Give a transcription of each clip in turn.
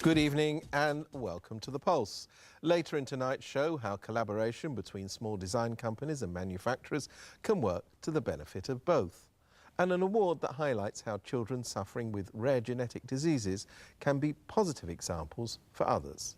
Good evening and welcome to The Pulse. Later in tonight's show, how collaboration between small design companies and manufacturers can work to the benefit of both. And an award that highlights how children suffering with rare genetic diseases can be positive examples for others.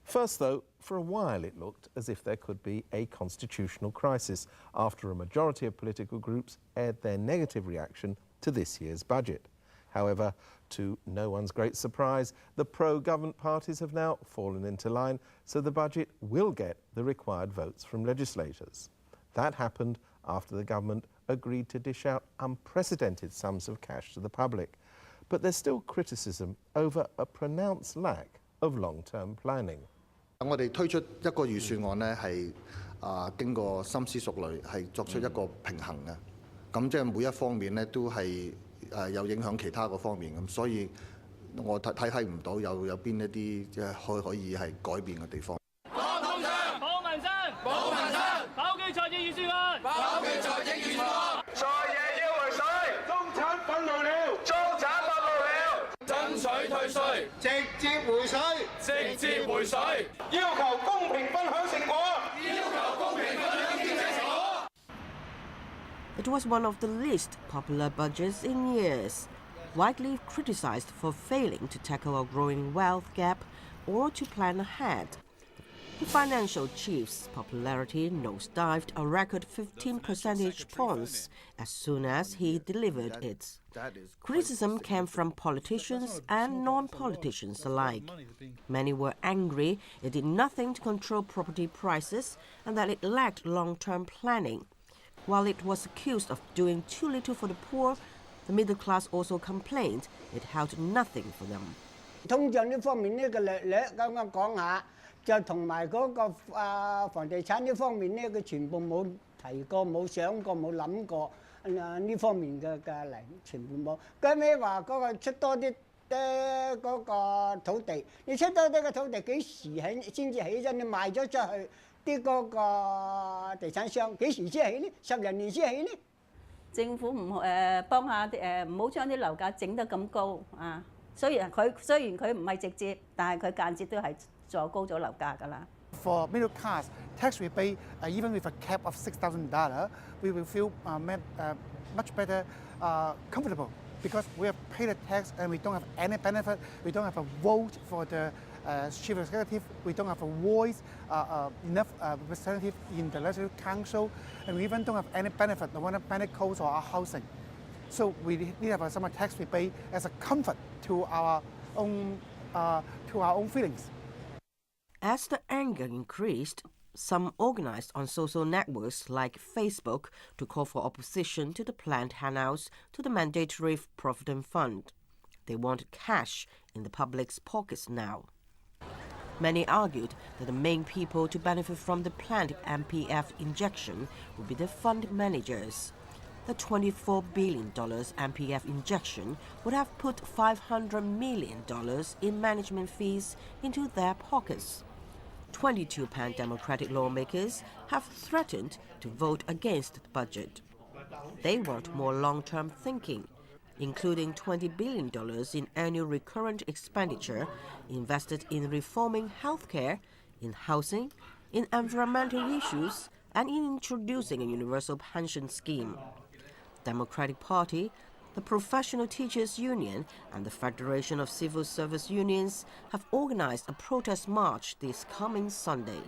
First though, for a while it looked as if there could be a constitutional crisis after a majority of political groups aired their negative reaction to this year's budget. However, to no one's great surprise, the pro-government parties have now fallen into line, so the budget will get the required votes from legislators. That happened after the government agreed to dish out unprecedented sums of cash to the public. But there's still criticism over a pronounced lack of long-term planning. 我哋推出一個預算案呢，係經過深思熟慮，係作出一個平衡嘅。咁即係每一方面呢，都係有影響其他個方面咁，所以我睇唔到有邊一啲即係可以係改變嘅地方。保通脹、保民生、保民生，否決財政預算案，否決財政預算案。財爺要回水，中產憤怒了，中產憤怒了，爭取退稅，直接回水，直接回水，要求公平分享成果，要求公平分享經濟成果。 It was one of the least popular budgets in years, widely criticized for failing to tackle a growing wealth gap or to plan ahead. The financial chief's popularity nosedived a record 15 percentage points as soon as he delivered it. Criticism came from politicians and non-politicians alike. Many were angry it did nothing to control property prices and that it lacked long-term planning. While it was accused of doing too little for the poor, the middle class also complained it held nothing for them. 通脹呢方面呢個略啱啱講下，就同埋嗰個房地產呢方面呢，佢全部冇提過、冇想過、冇諗過呢方面嘅嚟，全部冇。後尾話嗰個出多啲嗰個土地，你出多啲嘅土地幾時起先至起啫？你賣咗出去。 啲嗰個地產商幾時先起呢？10零年先起呢？政府幫下唔好將啲樓價整得咁高啊！雖然佢唔係直接，但係佢間接都係助高咗樓價㗎啦。For middle class, tax rebate, even with a cap of $6,000, we will feel much better, comfortable because we have paid the tax and we don't have any benefit. We don't have a vote for the chief executive. We don't have a voice, enough representative in the legislative council, and we even don't have any benefit, no one medicals or housing. So we need to have some tax rebate as a comfort to our own feelings. As the anger increased, some organized on social networks like Facebook to call for opposition to the planned handouts to the mandatory provident fund. They want cash in the public's pockets now. Many argued that the main people to benefit from the planned MPF injection would be the fund managers. The $24 billion MPF injection would have put $500 million in management fees into their pockets. 22 pan-democratic lawmakers have threatened to vote against the budget. They want more long-term thinking, including $20 billion in annual recurrent expenditure invested in reforming healthcare, in housing, in environmental issues, and in introducing a universal pension scheme. The Democratic Party, the Professional Teachers Union, and the Federation of Civil Service Unions have organized a protest march this coming Sunday.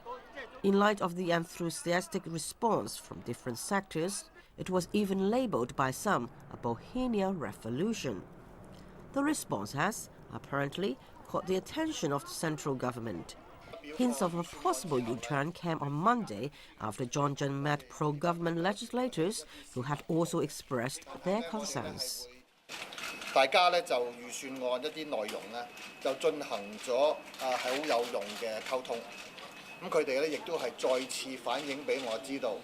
In light of the enthusiastic response from different sectors, it was even labeled by some a Bohemian revolution. The response has, apparently, caught the attention of the central government. Hints of a possible U-turn came on Monday after Johnson met pro-government legislators who had also expressed their concerns. 大家咧就預算案一啲內容咧就進行咗係好有用嘅溝通。咁佢哋咧亦都係再次反映俾我知道，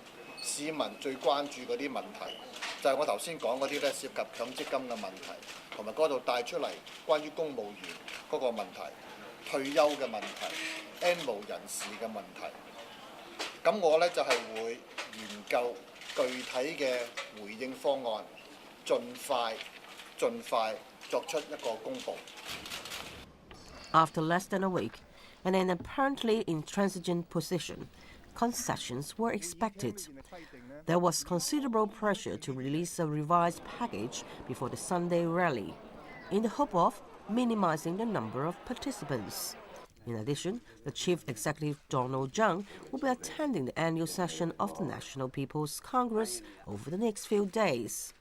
市民最關注嗰啲問題，就係我頭先講嗰啲咧涉及強積金嘅問題，同埋嗰度帶出嚟關於公務員嗰個問題、退休嘅問題、N 無人士嘅問題。咁我咧就係會研究具體嘅回應方案，盡快作出一個公佈。After less than a week, and in an apparently intransigent position, concessions were expected. There was considerable pressure to release a revised package before the Sunday rally, in the hope of minimizing the number of participants. In addition, the Chief Executive Donald Tsang will be attending the annual session of the National People's Congress over the next few days.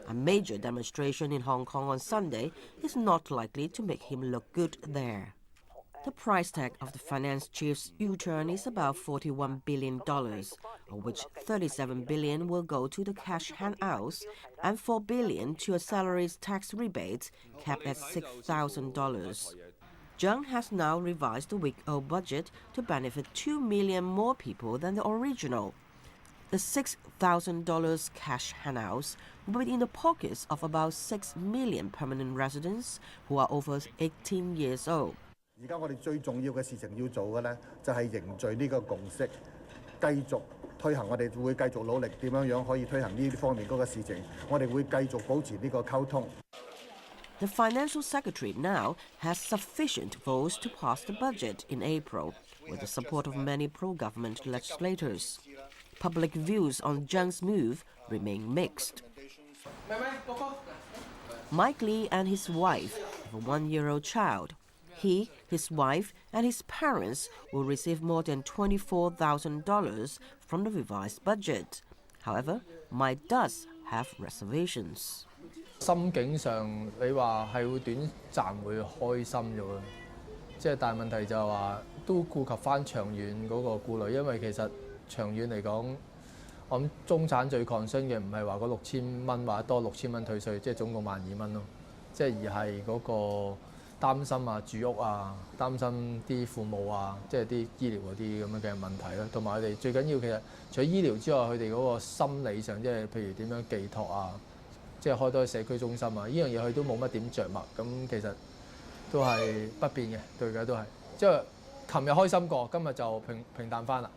A major demonstration in Hong Kong on Sunday is not likely to make him look good there. The price tag of the finance chief's U-turn is about $41 billion, of which $37 billion will go to the cash handouts and $4 billion to a salaries tax rebate capped at $6,000. Tsang has now revised the week-old budget to benefit 2 million more people than the original. The $6,000 cash handouts will be in the pockets of about 6 million permanent residents who are over 18 years old. 而家我哋最重要嘅事情要做嘅咧，就係凝聚呢個共識，繼續推行。我哋會繼續努力點樣可以推行呢方面嗰個事情。我哋會繼續保持呢個溝通。The Financial Secretary now has sufficient votes to pass the budget in April, with the support of many pro-government legislators. Public views on Tsang's move remain mixed. Mike Lee and his wife have a 1-year-old child. He, his wife, and his parents will receive more than $24,000 from the revised budget. However, Mike does have reservations. 心境上，你話係會短暫會開心咗咯，但係問題就係話都顧及翻長遠嗰個顧慮，因為其實長遠嚟講，我諗中產最 concern 嘅唔係話嗰6000蚊或者多6000蚊退稅，總共12000蚊咯，而係嗰個擔心啊住屋啊，擔心啲父母啊，啲醫療嗰啲咁樣嘅問題啦，同埋佢哋最緊要其實除咗醫療之外，佢哋嗰個心理上，譬如點樣寄託啊。開多社區中心啊！呢樣嘢佢都冇乜點着墨，咁其實都係不變嘅，對嘅都係。琴日開心過，今日就平淡翻啦。